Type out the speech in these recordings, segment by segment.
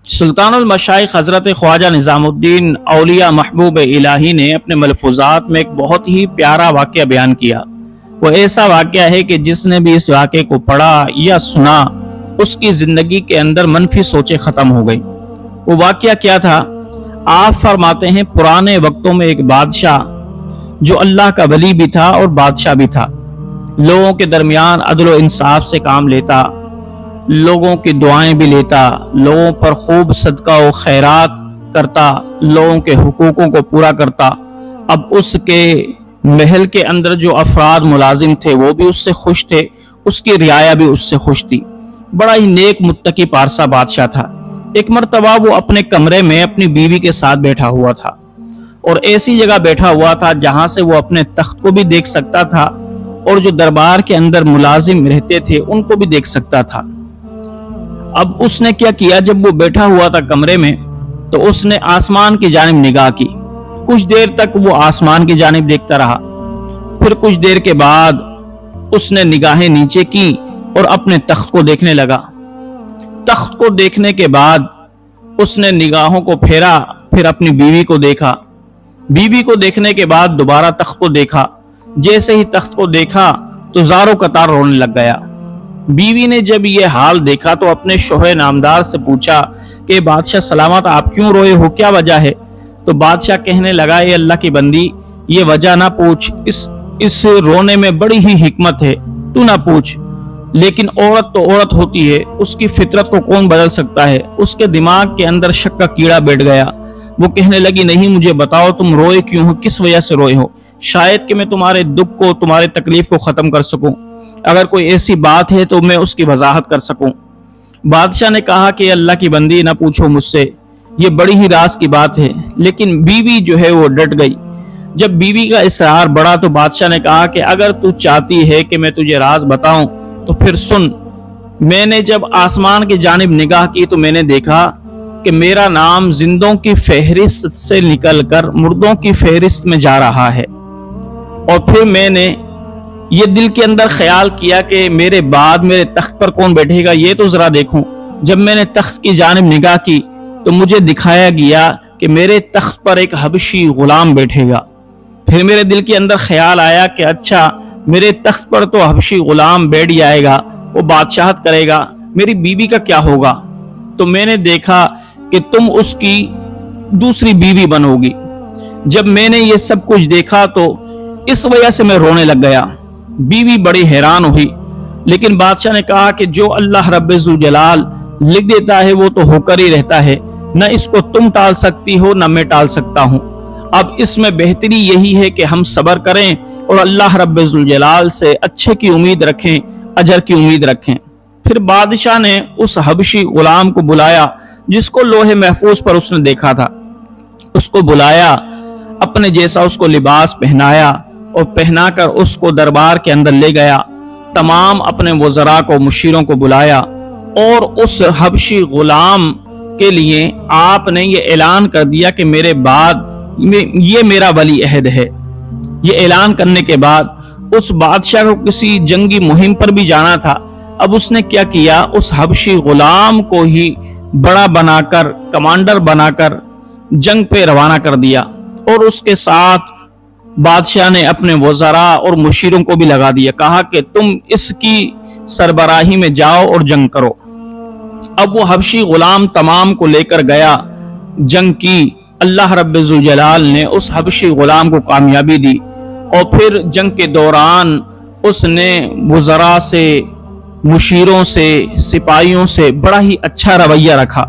सुल्तान अल मशाइख हजरत ख्वाजा निजामुद्दीन औलिया महबूब इलाही ने अपने मलफूजात में एक बहुत ही प्यारा वाक़या बयान किया। वो ऐसा वाक़या है कि जिसने भी इस वाक़े को पढ़ा या सुना उसकी जिंदगी के अंदर मनफी सोचें खत्म हो गई। वो वाक़या क्या था? आप फरमाते हैं, पुराने वक्तों में एक बादशाह जो अल्लाह का वली भी था और बादशाह भी था, लोगों के दरमियान अदल व इंसाफ से काम लेता, लोगों की दुआएं भी लेता, लोगों पर खूब सदका व खैरात करता, लोगों के हुकूकों को पूरा करता। अब उसके महल के अंदर जो अफराद मुलाजिम थे वो भी उससे खुश थे, उसकी रियाया भी उससे खुश थी। बड़ा ही नेक मुत्तकी पारसा बादशाह था। एक मर्तबा वो अपने कमरे में अपनी बीवी के साथ बैठा हुआ था और ऐसी जगह बैठा हुआ था जहां से वो अपने तख्त को भी देख सकता था और जो दरबार के अंदर मुलाजिम रहते थे उनको भी देख सकता था। अब उसने क्या किया, जब वो बैठा हुआ था कमरे में तो उसने आसमान की जानिब निगाह की। कुछ देर तक वो आसमान की जानिब देखता रहा। फिर कुछ देर के बाद उसने निगाहें नीचे की और अपने तख्त को देखने लगा। तख्त को देखने के बाद उसने निगाहों को फेरा, फिर अपनी बीवी को देखा। बीवी को देखने के बाद दोबारा तख्त को देखा। जैसे ही तख्त को देखा तो ज़ारो कतार रोने लग गया। बीवी ने जब ये हाल देखा तो अपने शोहर नामदार से पूछा कि बादशाह सलामत, आप क्यों रोए हो, क्या वजह है? तो बादशाह कहने लगा, ये अल्लाह की बंदी, ये वजह ना पूछ, इस रोने में बड़ी ही हिकमत है, तू ना पूछ। लेकिन औरत तो औरत होती है, उसकी फितरत को कौन बदल सकता है? उसके दिमाग के अंदर शक का कीड़ा बैठ गया। वो कहने लगी, नहीं, मुझे बताओ तुम रोए क्यों हो, किस वजह से रोए हो? शायद कि मैं तुम्हारे दुख को, तुम्हारे तकलीफ को खत्म कर सकूं। अगर कोई ऐसी बात है तो मैं उसकी वजाहत कर सकूं। बादशाह ने कहा कि अल्लाह की बंदी, ना पूछो मुझसे, ये बड़ी ही राज की बात है। लेकिन बीवी जो है वो डट गई। जब बीवी का इसरार बढ़ा तो बादशाह ने कहा कि अगर तू चाहती है कि मैं तुझे राज बताऊं तो फिर सुन। मैंने जब आसमान की जानिब निगाह की तो मैंने देखा कि मेरा नाम जिंदों की फहरिस्त से निकलकर मुर्दों की फहरिस्त में जा रहा है। और फिर मैंने ये दिल के अंदर ख्याल किया कि मेरे बाद मेरे तख्त पर कौन बैठेगा, ये तो जरा देखूं। जब मैंने तख्त की जानिब निगाह की तो मुझे दिखाया गया कि मेरे तख्त पर एक हबशी गुलाम बैठेगा। फिर मेरे दिल के अंदर ख्याल आया कि अच्छा, मेरे तख्त पर तो हबशी गुलाम बैठ जाएगा, वो बादशाहत करेगा, मेरी बीवी का क्या होगा? तो मैंने देखा कि तुम उसकी दूसरी बीवी बनोगी। जब मैंने ये सब कुछ देखा तो इस वजह से मैं रोने लग गया। बीवी बड़ी हैरान हुई, लेकिन बादशाह ने कहा कि जो अल्लाह रब्बुल जलाल लिख देता है वो तो होकर ही रहता है, न इसको तुम टाल सकती हो न मैं टाल सकता हूं। अब इसमें बेहतरी यही है कि हम सब्र करें और अल्लाह रब्बुल जलाल से अच्छे की उम्मीद रखें, अजर की उम्मीद रखें। फिर बादशाह ने उस हबशी गुलाम को बुलाया जिसको लोहे महफूज पर उसने देखा था। उसको बुलाया, अपने जैसा उसको लिबास पहनाया और पहनाकर उसको दरबार के अंदर ले गया। तमाम अपने वज़रा को, मुशीरों को बुलाया और उस हबशी गुलाम के लिए आपने ये ऐलान कर दिया कि मेरे बाद ये मेरा वली अहद है। ये ऐलान करने के बाद उस बादशाह को किसी जंगी मुहिम पर भी जाना था। अब उसने क्या किया, उस हबशी गुलाम को ही बड़ा बनाकर, कमांडर बनाकर जंग पे रवाना कर दिया और उसके साथ बादशाह ने अपने वज़रा और मुशीरों को भी लगा दिया। कहा कि तुम इसकी सरबराही में जाओ और जंग करो। अब वो हबशी गुलाम तमाम को लेकर गया, जंग की। अल्लाह रब्बुल जलाल ने उस हबशी गुलाम को कामयाबी दी और फिर जंग के दौरान उसने वज़रा से, मुशीरों से, सिपाहियों से बड़ा ही अच्छा रवैया रखा।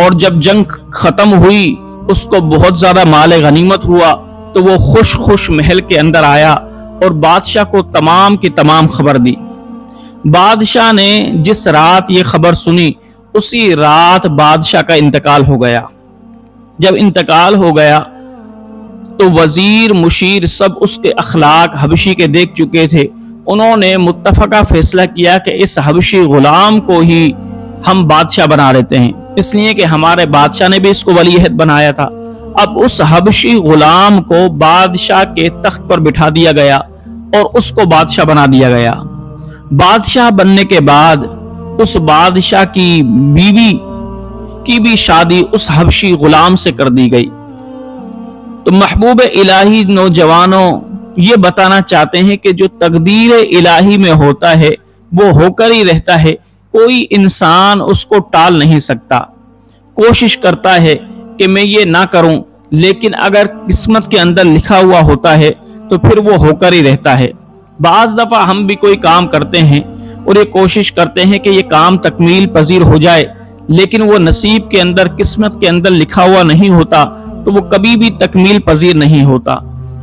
और जब जंग खत्म हुई उसको बहुत ज्यादा माल गनीमत हुआ तो वो खुश खुश महल के अंदर आया और बादशाह को तमाम की तमाम खबर दी। बादशाह ने जिस रात ये खबर सुनी उसी रात बादशाह का इंतकाल हो गया। जब इंतकाल हो गया तो वजीर, मुशीर सब उसके अखलाक हबशी के देख चुके थे। उन्होंने मुत्तफका फैसला किया कि इस हबशी गुलाम को ही हम बादशाह बना लेते हैं, इसलिए कि हमारे बादशाह ने भी इसको वलीअहद बनाया था। अब उस हबशी गुलाम को बादशाह के तख्त पर बिठा दिया गया और उसको बादशाह बना दिया गया। बादशाह बनने के बाद उस बादशाह की बीवी की भी शादी उस हबशी गुलाम से कर दी गई। तो महबूब इलाही नौजवानों ये बताना चाहते हैं कि जो तकदीर इलाही में होता है वो होकर ही रहता है, कोई इंसान उसको टाल नहीं सकता। कोशिश करता है कि मैं ये ना करूं, लेकिन अगर किस्मत के अंदर लिखा हुआ होता है तो फिर वो होकर ही रहता है। बाज़ दफा हम भी कोई काम करते हैं और ये कोशिश करते हैं कि ये काम तकमील पजीर हो जाए, लेकिन वो नसीब के अंदर, किस्मत के अंदर लिखा हुआ नहीं होता तो वो कभी भी तकमील पजीर नहीं होता।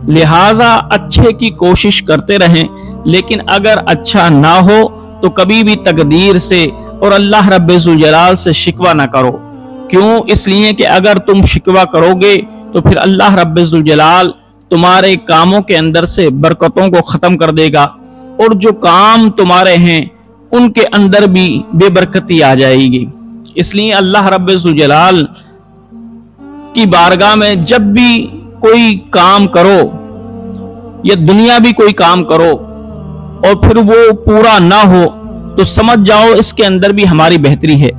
लिहाजा अच्छे की कोशिश करते रहें, लेकिन अगर अच्छा ना हो तो कभी भी तकदीर से और अल्लाह रब्बुल जलाल से शिकवा ना करो। क्यों? इसलिए कि अगर तुम शिकवा करोगे तो फिर अल्लाह रब्बुल जलाल तुम्हारे कामों के अंदर से बरकतों को खत्म कर देगा और जो काम तुम्हारे हैं उनके अंदर भी बेबरकती आ जाएगी। इसलिए अल्लाह रब्बुल जलाल की बारगाह में जब भी कोई काम करो या दुनिया भी कोई काम करो और फिर वो पूरा ना हो तो समझ जाओ इसके अंदर भी हमारी बेहतरी है।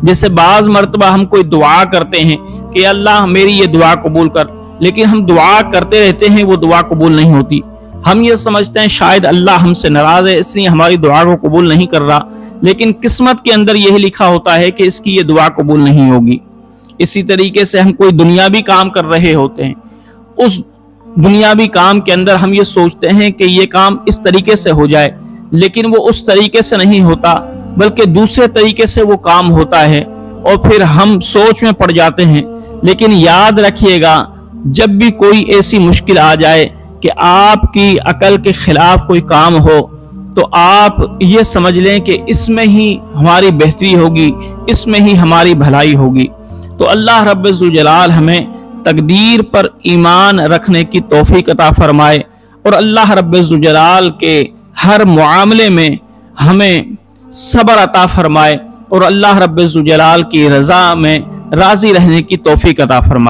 जैसे बाज मर्तबा हम कोई दुआ करते हैं कि अल्लाह मेरी ये दुआ कबूल कर, लेकिन हम दुआ करते रहते हैं, वो दुआ कबूल नहीं होती। हम ये समझते हैं शायद अल्लाह हमसे नाराज है इसलिए हमारी दुआ को कबूल नहीं कर रहा, लेकिन किस्मत के अंदर यही लिखा होता है कि इसकी ये दुआ कबूल नहीं होगी। इसी तरीके से हम कोई दुनियावी काम कर रहे होते हैं, उस दुनियावी काम के अंदर हम ये सोचते हैं कि ये काम इस तरीके से हो जाए, लेकिन वो उस तरीके से नहीं होता बल्कि दूसरे तरीके से वो काम होता है और फिर हम सोच में पड़ जाते हैं। लेकिन याद रखिएगा, जब भी कोई ऐसी मुश्किल आ जाए कि आपकी अकल के खिलाफ कोई काम हो तो आप ये समझ लें कि इसमें ही हमारी बेहतरी होगी, इसमें ही हमारी भलाई होगी। तो अल्लाह रब्बुल जलाल हमें तकदीर पर ईमान रखने की तौफीक अता फरमाए और अल्लाह रब्बुल जलाल के हर मुआमले में हमें सब्र अता फरमाए और अल्लाह रब्बुल जलाल की रज़ा में राज़ी रहने की तौफीक अता फरमाए।